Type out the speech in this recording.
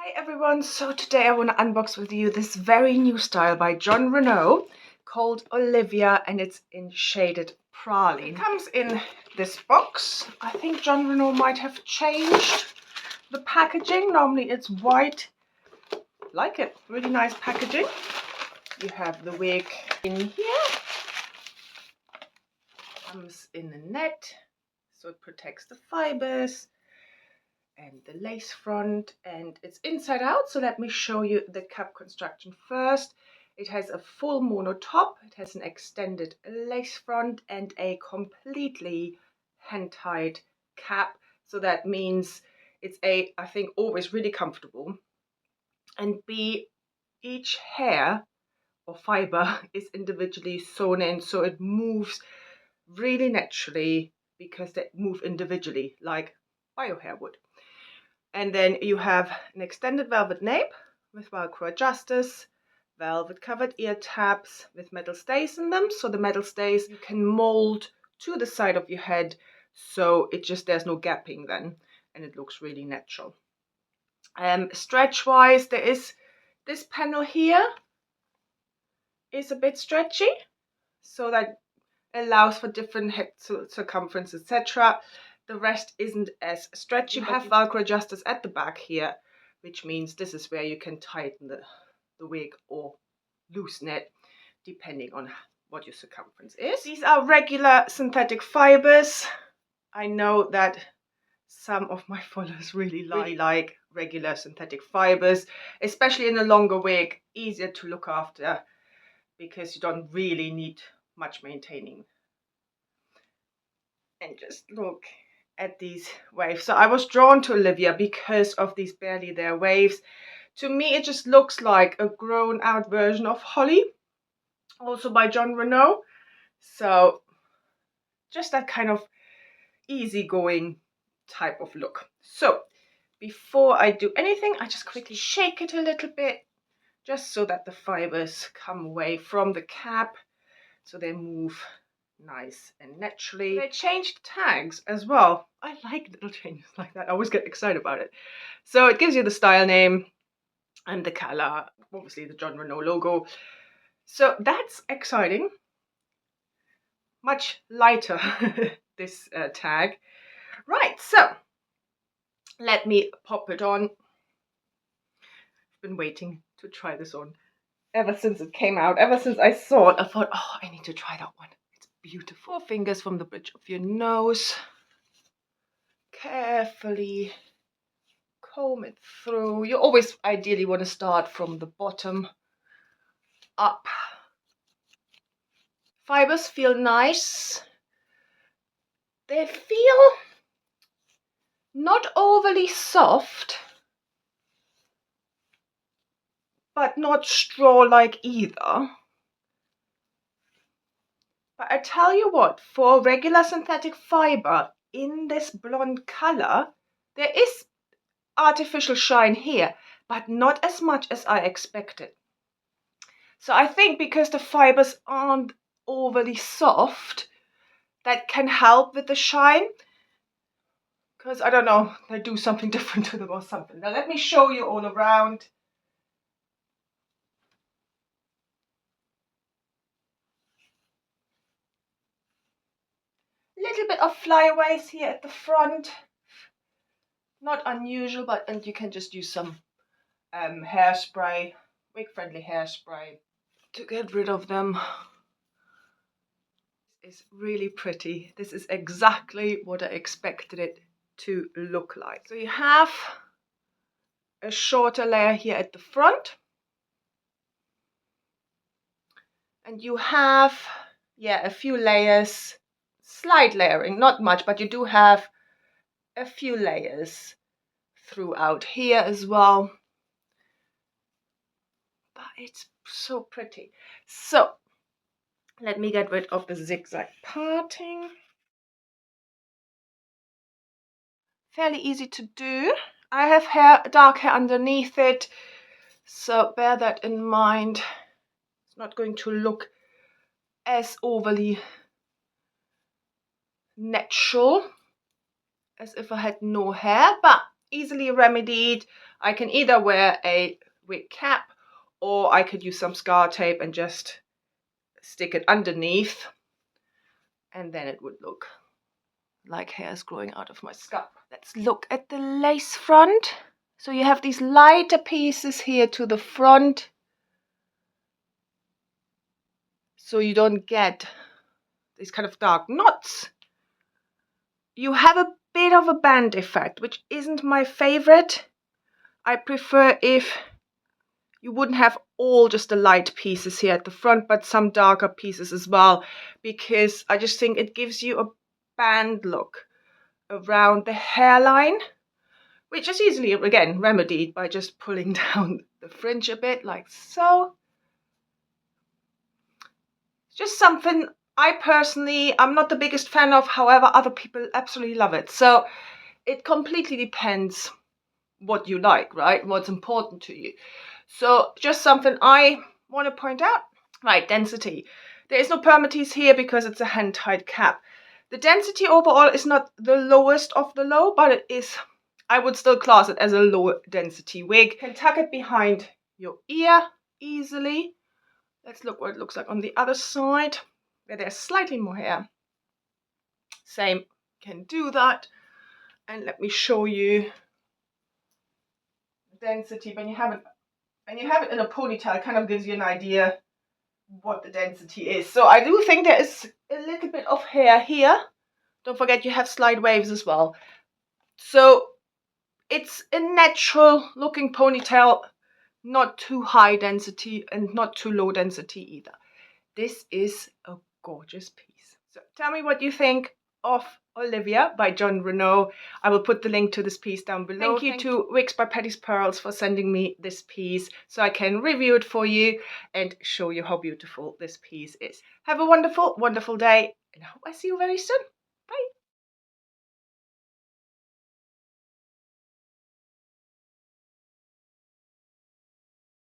Hi everyone, so today I want to unbox with you this very new style by Jon Renau called Olivia, and it's in shaded praline. It comes in this box. I think Jon Renau might have changed the packaging. Normally it's white. Like it, really nice packaging. You have the wig in here. Comes in a net, so it protects the fibers and the lace front, and it's inside out. So let me show you the cap construction first. It has a full mono top, it has an extended lace front and a completely hand-tied cap. So that means it's A, I think, always really comfortable, and B, each hair or fiber is individually sewn in, so it moves really naturally because they move individually like bio hair would. And then you have an extended velvet nape with Velcro adjusters, velvet covered ear tabs with metal stays in them. So the metal stays you can mold to the side of your head, so there's no gapping then, and it looks really natural. Stretch wise, there is this panel here is a bit stretchy, so that allows for different head circumference, etc. The rest isn't as stretchy. You have Velcro adjusters at the back here, which means this is where you can tighten the wig or loosen it, depending on what your circumference is. These are regular synthetic fibers. I know that some of my followers really like regular synthetic fibers, especially in a longer wig, easier to look after because you don't really need much maintaining. And just look at these waves. So I was drawn to Olivia because of these barely there waves. To me, it just looks like a grown out version of Holly, also by Jon Renau. So just that kind of easygoing type of look. So before I do anything, I just quickly shake it a little bit, just so that the fibers come away from the cap, so they move nice and naturally. They changed tags as well. I like little changes like that. I always get excited about it. So it gives you the style name and the color, obviously the Jon Renau logo. So that's exciting. Much lighter, this tag. Right, so let me pop it on. I've been waiting to try this on ever since it came out. Ever since I saw it, I thought, oh, I need to try that one. Beautiful. 4 fingers from the bridge of your nose. Carefully comb it through. You always ideally want to start from the bottom up. Fibers feel nice. They feel not overly soft, but not straw-like either. But I tell you what, for regular synthetic fiber in this blonde color, there is artificial shine here, but not as much as I expected. So I think because the fibers aren't overly soft, that can help with the shine. Because I don't know, they do something different to them or something. Now let me show you all around. Little bit of flyaways here at the front. Not unusual, and you can just use some hairspray, wig-friendly hairspray, to get rid of them. It's really pretty. This is exactly what I expected it to look like. So you have a shorter layer here at the front, and you have a few layers, slight layering, not much, but you do have a few layers throughout here as well. But it's so pretty. So let me get rid of the zigzag parting. Fairly easy to do. I have dark hair underneath it, so bear that in mind. It's not going to look as overly natural as if I had no hair, but easily remedied. I can either wear a wig cap, or I could use some scar tape and just stick it underneath, and then it would look like hairs growing out of my scalp. Let's look at the lace front. So you have these lighter pieces here to the front, so you don't get these kind of dark knots. You have a bit of a band effect, which isn't my favorite. I prefer if you wouldn't have all just the light pieces here at the front, but some darker pieces as well, because I just think it gives you a band look around the hairline, which is easily, again, remedied by just pulling down the fringe a bit, like so. Just something I personally, I'm not the biggest fan of, however, other people absolutely love it. So it completely depends what you like, right? What's important to you. So just something I want to point out. Right, density. There is no permatease here because it's a hand-tied cap. The density overall is not the lowest of the low, but it is, I would still class it as a low density wig. You can tuck it behind your ear easily. Let's look what it looks like on the other side, where there's slightly more hair. Same, can do that. And let me show you density. When you have it in a ponytail, it kind of gives you an idea what the density is. So I do think there is a little bit of hair here. Don't forget you have slight waves as well. So it's a natural looking ponytail, not too high density and not too low density either. This is a gorgeous piece. So tell me what you think of Olivia by Jon Renau. I will put the link to this piece down below. Thank you to Wigs by Patty's Pearls for sending me this piece so I can review it for you and show you how beautiful this piece is. Have a wonderful, wonderful day, and I hope I see you very soon.